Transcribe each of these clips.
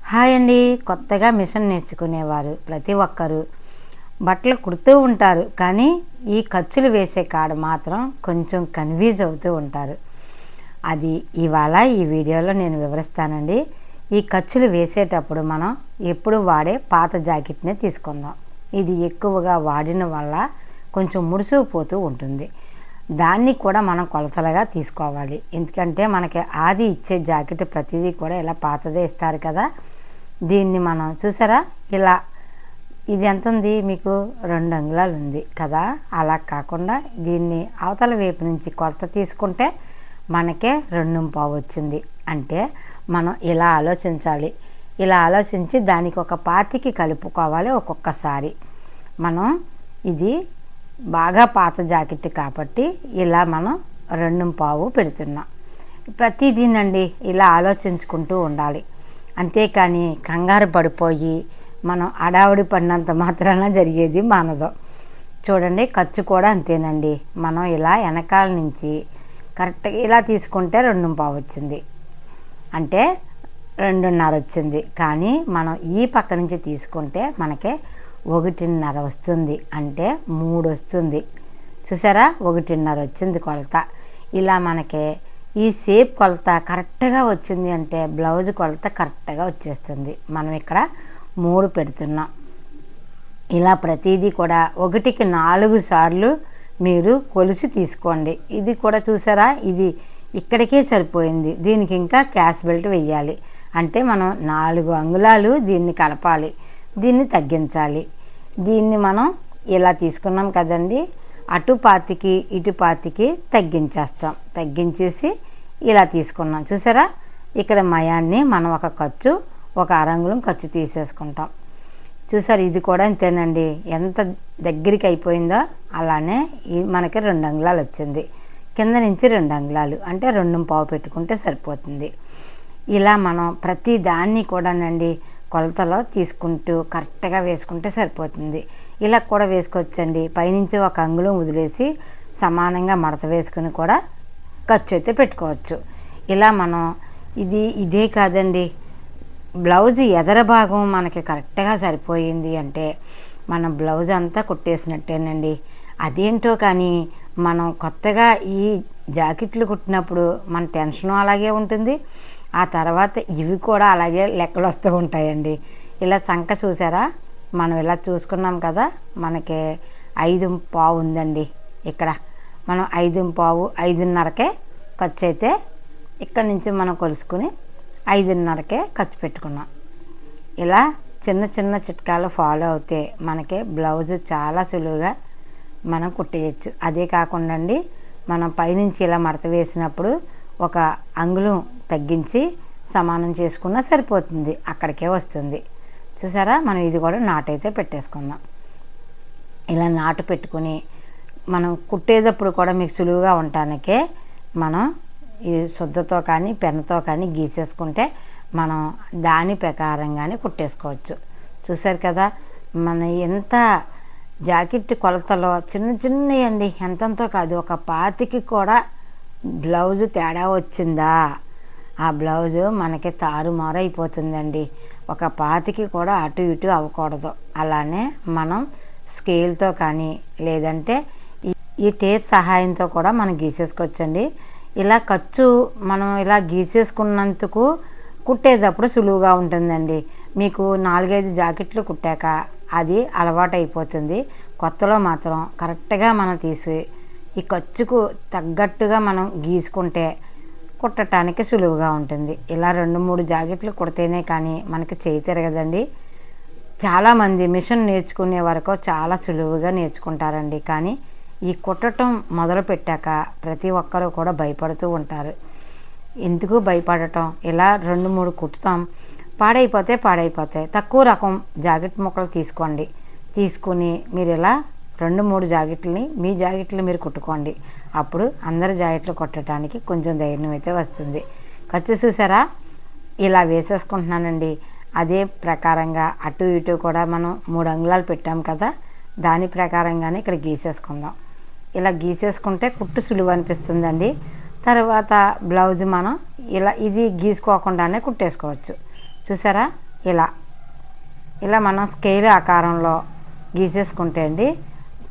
Hi అండి. కొత్తగా machine నేర్చుకునేవారు ప్రతి ఒక్కరూ బట్టలు కుడుతూ ఉంటారు, కానీ ఈ ఖర్చులు వేసే కాడ మాత్రం కొంచెం కన్ఫ్యూజ్ అవుతూ ఉంటారు. అది ఇవాళ ఈ వీడియోలో నేను వివరిస్తానండి. ఈ ఖర్చులు వేసేటప్పుడు మనం ఎప్పుడు వాడే పాత జాకెట్నే తీసుకుందాం. ఇది ఎక్కువగా వాడిన వల్ల కొంచెం ముడుసుకుపోతూ ఉంటుంది. దాన్ని కూడా మనం కొలతలుగా తీసుకోవాలి. ఎందుకంటే మనకి ఆది ఇచ్చే జాకెట్ ప్రతిదీ కూడా ఇలా పాతదే ఇస్తారు కదా. దీన్ని మనం చూసారా, ఇలా ఇది ఎంత ఉంది మీకు, 2 అంగుళాలు ఉంది కదా. అలా కాకుండా దీన్ని అవతల వైపు నుంచి కొలత తీసుకుంటే మనకే 2.25 వచ్చింది. అంటే మనం ఇలా ఆలోచించాలి. ఇలా ఆలోచించి దానికి ఒక 25కి కలుపుకోవాలి. ఒక్కొక్కసారి మనం ఇది బాగా పాత జాకెట్ కాబట్టి ఇలా మనం 2.25 పెడుతున్నాం. ప్రతిదీనండి ఇలా ఆలోచించుకుంటూ ఉండాలి. అంతేకాని కంగారు పడిపోయి మనం అడావుడి పడినంత మాత్రాన జరిగేది మానదు. చూడండి, ఖర్చు కూడా అంతేనండి. మనం ఇలా వెనకాల నుంచి కరెక్ట్గా ఇలా తీసుకుంటే 2.25 వచ్చింది, అంటే 2.5 వచ్చింది. కానీ మనం ఈ పక్క నుంచి తీసుకుంటే మనకే 1.5 వస్తుంది, అంటే 3 వస్తుంది. చూసారా, 1.5 వచ్చింది కొలత. ఇలా మనకి ఈ షేప్ కొలత కరెక్ట్గా వచ్చింది అంటే బ్లౌజ్ కొలత కరెక్ట్గా వచ్చేస్తుంది. మనం ఇక్కడ 3 పెడుతున్నాం. ఇలా ప్రతిదీ కూడా 1కి 4 సార్లు మీరు కొలిసి తీసుకోండి. ఇది కూడా చూసారా, ఇది ఇక్కడికే సరిపోయింది. దీనికి ఇంకా క్యాష్ బెల్ట్ వేయాలి. అంటే మనం 4 అంగుళాలు దీన్ని కలపాలి, దీన్ని తగ్గించాలి. దీన్ని మనం ఇలా తీసుకున్నాం కదండి, అటు 25కి ఇటు 25కి తగ్గించేస్తాం. తగ్గించేసి ఇలా తీసుకున్నాం. చూసారా, ఇక్కడ మయాన్ని మనం ఒక ఖర్చు, ఒక అరంగుళం ఖర్చు తీసేసుకుంటాం. చూసారు, ఇది కూడా అంతేనండి. ఎంత దగ్గరికి అయిపోయిందో అలానే మనకి 2 అంగుళాలు వచ్చింది. కింద నుంచి 2 అంగుళాలు, అంటే 2.25 పెట్టుకుంటే సరిపోతుంది. ఇలా మనం ప్రతి దాన్ని కూడానండి కొలతలో తీసుకుంటూ కరెక్ట్గా వేసుకుంటే సరిపోతుంది. ఇలా కూడా వేసుకోవచ్చండి. పైనుంచి 1 అంగుళం వదిలేసి సమానంగా మడత వేసుకుని కూడా ఖర్చు అయితే పెట్టుకోవచ్చు. ఇలా మనం ఇదే కాదండి, బ్లౌజ్ ఎదర భాగం మనకి కరెక్ట్గా సరిపోయింది అంటే మన బ్లౌజ్ అంతా కుట్టేసినట్టేనండి. అదేంటో కానీ మనం కొత్తగా ఈ జాకెట్లు కుట్టినప్పుడు మన టెన్షన్ అలాగే ఉంటుంది. ఆ తర్వాత ఇవి కూడా అలాగే లెక్కలు వస్తూ ఉంటాయండి. ఇలా సంఖ చూసారా, మనం ఇలా చూసుకున్నాం కదా, మనకి 5.25 ఉందండి. ఇక్కడ మనం 5.25, 5.5కే ఖర్చు అయితే ఇక్కడి నుంచి మనం కొలుసుకుని 5.5కే ఖర్చు పెట్టుకున్నాం. ఇలా చిన్న చిన్న చిట్కాలు ఫాలో అవుతే మనకి బ్లౌజ్ చాలా సులువుగా మనం కుట్టేయచ్చు. అదే కాకుండా అండి, మనం పైనుంచి ఇలా మడత వేసినప్పుడు 1 అంగుళం తగ్గించి సమానం చేసుకున్నా సరిపోతుంది, అక్కడికే వస్తుంది. చూసారా, మనం ఇది కూడా నాటైతే పెట్టేసుకుందాం. ఇలా నాటు పెట్టుకుని మనం కుట్టేటప్పుడు కూడా మీకు సులువుగా ఉండటానికే మనం ఈ శుద్ధతో కానీ పెన్నుతో కానీ గీసేసుకుంటే మనం దాని ప్రకారంగానే కుట్టేసుకోవచ్చు. చూసారు కదా, మన ఎంత జాకెట్ కొలతలో చిన్న చిన్నవి అండి, ఎంతంతో కాదు, 1 25కి కూడా బ్లౌజు తేడా వచ్చిందా ఆ బ్లౌజు మనకి తారుమారు అయిపోతుందండి. 1 25కి కూడా అటు ఇటు అవ్వకూడదు. అలానే మనం స్కేల్తో కానీ లేదంటే ఈ టేప్ సహాయంతో కూడా మనం గీసేసుకోవచ్చండి. ఇలా ఖర్చు మనం ఇలా గీసేసుకున్నందుకు కుట్టేటప్పుడు సులువుగా ఉంటుందండి. మీకు 4-5 జాకెట్లు కుట్టాక అది అలవాటు అయిపోతుంది. కొత్తలో మాత్రం కరెక్ట్గా మనం తీసి ఈ ఖర్చుకు తగ్గట్టుగా మనం గీసుకుంటే కుట్టడానికి సులువుగా ఉంటుంది. ఇలా 2-3 జాకెట్లు కుడితేనే కానీ మనకి చేయి తిరగదండి. చాలామంది మిషన్ నేర్చుకునే వరకు చాలా సులువుగా నేర్చుకుంటారండి. కానీ ఈ కుట్టడం మొదలు పెట్టాక ప్రతి ఒక్కరూ కూడా భయపడుతూ ఉంటారు. ఎందుకు భయపడటం, ఇలా 2-3 కుట్టుతాం, పాడైపోతాయి. తక్కువ రకం జాకెట్ ముక్కలు తీసుకోండి. తీసుకుని మీరు ఇలా 2-3 జాకెట్లని మీ జాకెట్లు మీరు కుట్టుకోండి. అప్పుడు అందరి జాకెట్లు కుట్టడానికి కొంచెం ధైర్యం అయితే వస్తుంది. ఖర్చు చూసారా, ఇలా వేసేసుకుంటున్నానండి. అదే ప్రకారంగా అటు ఇటు కూడా మనం 3 అంగుళాలు పెట్టాం కదా, దాని ప్రకారంగానే ఇక్కడ గీసేసుకుందాం. ఇలా గీసేసుకుంటే కుట్టు సులువు అనిపిస్తుందండి. తర్వాత బ్లౌజ్ మనం ఇలా ఇది గీసుకోకుండానే కుట్టేసుకోవచ్చు. చూసారా, ఇలా ఇలా మనం స్కేల్ ఆకారంలో గీసేసుకుంటే అండి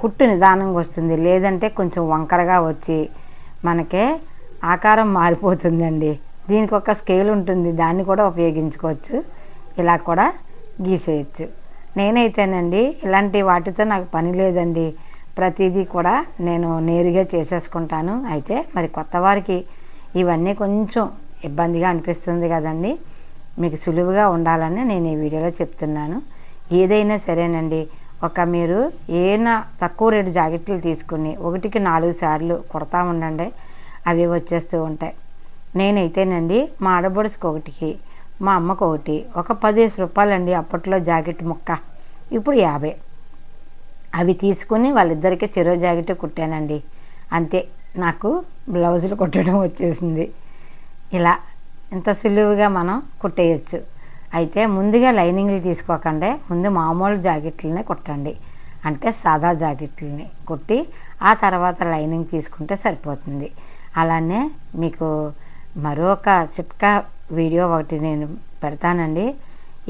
కుట్టు నిదానంగా వస్తుంది. లేదంటే కొంచెం వంకరగా వచ్చి మనకే ఆకారం మారిపోతుందండి. దీనికి ఒక స్కేల్ ఉంటుంది, దాన్ని కూడా ఉపయోగించుకోవచ్చు. ఇలా కూడా గీసేయచ్చు. నేనైతేనండి ఇలాంటి వాటితో నాకు పని లేదండి, ప్రతిదీ కూడా నేను నేరుగా చేసేసుకుంటాను. అయితే మరి కొత్త వారికి ఇవన్నీ కొంచెం ఇబ్బందిగా అనిపిస్తుంది కదండి. మీకు సులువుగా ఉండాలని నేను ఈ వీడియోలో చెప్తున్నాను. ఏదైనా సరేనండి, మీరు ఏమైనా తక్కువ రేటు జాకెట్లు తీసుకుని 1కి 4 సార్లు కుడతా ఉండండి, అవి వచ్చేస్తూ ఉంటాయి. నేనైతేనండి మా ఆడబడుచుకి ఒకటికి, మా అమ్మకు ఒకటి, ఒక 15 రూపాయలండి అప్పట్లో జాకెట్ ముక్క, ఇప్పుడు 50. అవి తీసుకుని వాళ్ళిద్దరికీ చెరో జాకెట్ కుట్టానండి. అంతే, నాకు బ్లౌజులు కుట్టడం వచ్చేసింది. ఇలా ఇంత సులువుగా మనం కుట్టేయచ్చు. అయితే ముందుగా లైనింగ్లు తీసుకోకండి, ముందు మామూలు జాకెట్లనే కుట్టండి. అంటే సాదా జాకెట్లని కుట్టి ఆ తర్వాత లైనింగ్ తీసుకుంటే సరిపోతుంది. అలానే మీకు మరొక చిట్కా వీడియో ఒకటి నేను పెడతానండి.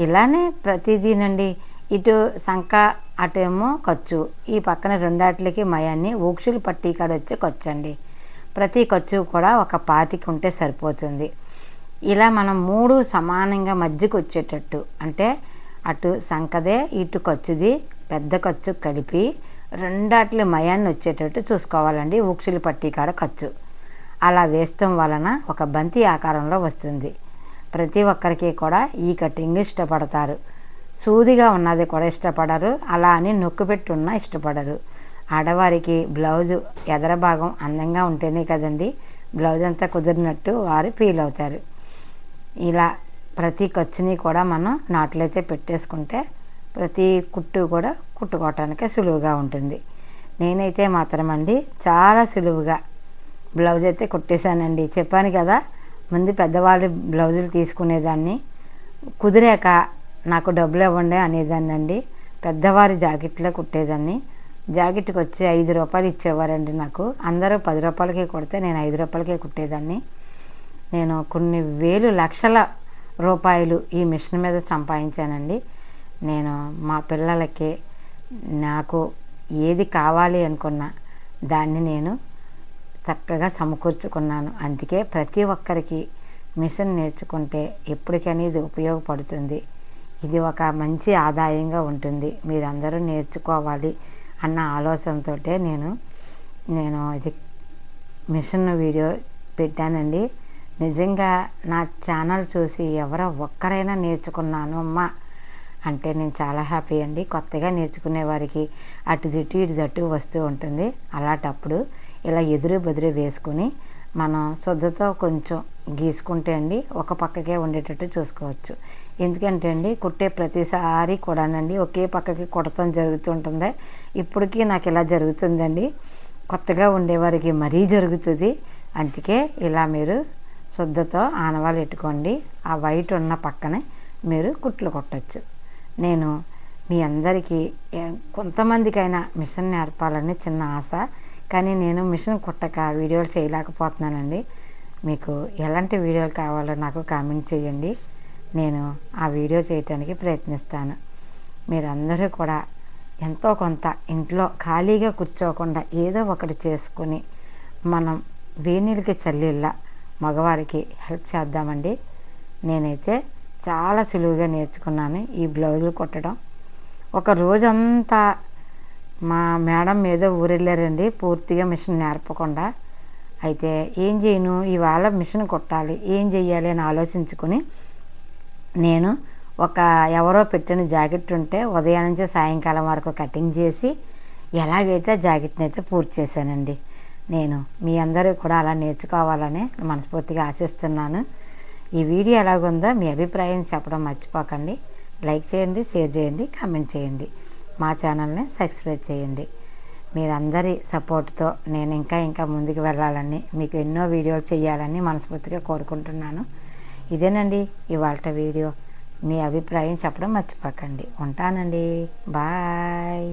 ఇలానే ప్రతిదీనండి, ఇటు సంక అటేమో ఖర్చు, ఈ పక్కన రెండాట్లకి మయాన్ని ఊక్షులు పట్టీ కాడ వచ్చే ఖర్చు అండి. ప్రతి ఖర్చు కూడా ఒక 25 ఉంటే సరిపోతుంది. ఇలా మనం 3 సమానంగా మధ్యకు వచ్చేటట్టు, అంటే అటు సంకదే ఇటు ఖర్చుది పెద్ద ఖర్చు కలిపి రెండాట్ల మయాన్ని వచ్చేటట్టు చూసుకోవాలండి. ఊక్షులు పట్టీ కాడ ఖర్చు అలా వేస్తాం వలన ఒక బంతి ఆకారంలో వస్తుంది. ప్రతి ఒక్కరికి కూడా ఈ కటింగ్ ఇష్టపడతారు. సూదిగా ఉన్నది కూడా ఇష్టపడరు, అలా అని నొక్కు ఉన్నా ఇష్టపడరు. ఆడవారికి బ్లౌజు ఎదర భాగం అందంగా ఉంటేనే కదండి బ్లౌజ్ అంతా కుదిరినట్టు వారు ఫీల్ అవుతారు. ఇలా ప్రతి ఖర్చుని కూడా మనం నాట్లయితే పెట్టేసుకుంటే ప్రతి కుట్టు కూడా కుట్టుకోవటానికి సులువుగా ఉంటుంది. నేనైతే మాత్రమండి చాలా సులువుగా బ్లౌజ్ అయితే కుట్టేశానండి. చెప్పాను కదా, ముందు పెద్దవాళ్ళు బ్లౌజులు తీసుకునేదాన్ని, కుదిరాక నాకు డబ్బులు ఇవ్వండి అనేదాన్ని అండి. పెద్దవారి జాకెట్లో కుట్టేదాన్ని. జాకెట్కి వచ్చి 5 రూపాయలు ఇచ్చేవారండి నాకు. అందరూ 10 రూపాయలకే కుడితే నేను 5 రూపాయలకే కుట్టేదాన్ని. నేను కొన్ని వేలు లక్షల రూపాయలు ఈ మిషన్ మీద సంపాదించానండి. నేను మా పిల్లలకి నాకు ఏది కావాలి అనుకున్నా దాన్ని నేను చక్కగా సమకూర్చుకున్నాను. అందుకే ప్రతి ఒక్కరికి మిషన్ నేర్చుకుంటే ఎప్పటికైనా ఇది ఉపయోగపడుతుంది. ఇది ఒక మంచి ఆదాయంగా ఉంటుంది. మీరందరూ నేర్చుకోవాలి అన్న ఆలోచనతో నేను ఇది మిషన్ వీడియో పెట్టానండి. నిజంగా నా ఛానల్ చూసి ఎవరో ఒక్కరైనా నేర్చుకున్నాను అమ్మా అంటే నేను చాలా హ్యాపీ అండి. కొత్తగా నేర్చుకునే వారికి అటు ఇటు ఇటు దట్టు వస్తూ ఉంటుంది. అలాంటప్పుడు ఇలా ఎదురు బెదురు వేసుకుని మనం శుద్ధతో కొంచెం గీసుకుంటే అండి ఒక పక్కకే ఉండేటట్టు చూసుకోవచ్చు. ఎందుకంటే అండి కుట్టే ప్రతిసారి కూడానండి ఒకే పక్కకి కుడతాం జరుగుతుంటుంది. ఇప్పటికీ నాకు ఇలా జరుగుతుందండి. కొత్తగా ఉండేవారికి మరీ జరుగుతుంది. అందుకే ఇలా మీరు శుద్ధతో ఆనవాళ్ళు పెట్టుకోండి. ఆ వైట్ ఉన్న పక్కనే మీరు కుట్లు కొట్టచ్చు. నేను మీ అందరికీ కొంతమందికైనా మిషన్ నేర్పాలని చిన్న ఆశ, కానీ నేను మిషన్ కుట్టక వీడియోలు చేయలేకపోతున్నానండి. మీకు ఎలాంటి వీడియోలు కావాలో నాకు కామెంట్ చేయండి, నేను ఆ వీడియో చేయటానికి ప్రయత్నిస్తాను. మీరందరూ కూడా ఎంతో కొంత ఇంట్లో ఖాళీగా కూర్చోకుండా ఏదో ఒకటి చేసుకుని మనం వేణీలకి చల్లిళ్ళ మగవారికి హెల్ప్ చేద్దామండి. నేనైతే చాలా సులువుగా నేర్చుకున్నాను ఈ బ్లౌజులు కుట్టడం. ఒక రోజంతా మా మేడం మీద ఊరెళ్ళారండి పూర్తిగా మిషన్ నేర్పకుండా. అయితే ఏం చేయను, ఇవాళ మిషన్ కుట్టాలి, ఏం చెయ్యాలి అని ఆలోచించుకొని నేను ఎవరో పెట్టిన జాకెట్ ఉంటే ఉదయం నుంచి సాయంకాలం వరకు కటింగ్ చేసి ఎలాగైతే జాకెట్ని అయితే పూర్తి చేశానండి. నేను మీ అందరూ కూడా అలా నేర్చుకోవాలని మనస్ఫూర్తిగా ఆశిస్తున్నాను. ఈ వీడియో ఎలాగుందో మీ అభిప్రాయం చెప్పడం మర్చిపోకండి. లైక్ చేయండి, షేర్ చేయండి, కామెంట్ చేయండి. మా ఛానల్ని సబ్స్క్రైబ్ చేయండి. మీరందరి సపోర్ట్తో నేను ఇంకా ముందుకు వెళ్ళాలని, మీకు ఎన్నో వీడియోలు చేయాలని మనస్ఫూర్తిగా కోరుకుంటున్నాను. ఇదేనండి ఇవాళ వీడియో. మీ అభిప్రాయం చెప్పడం మర్చిపోకండి. ఉంటానండి, బాయ్.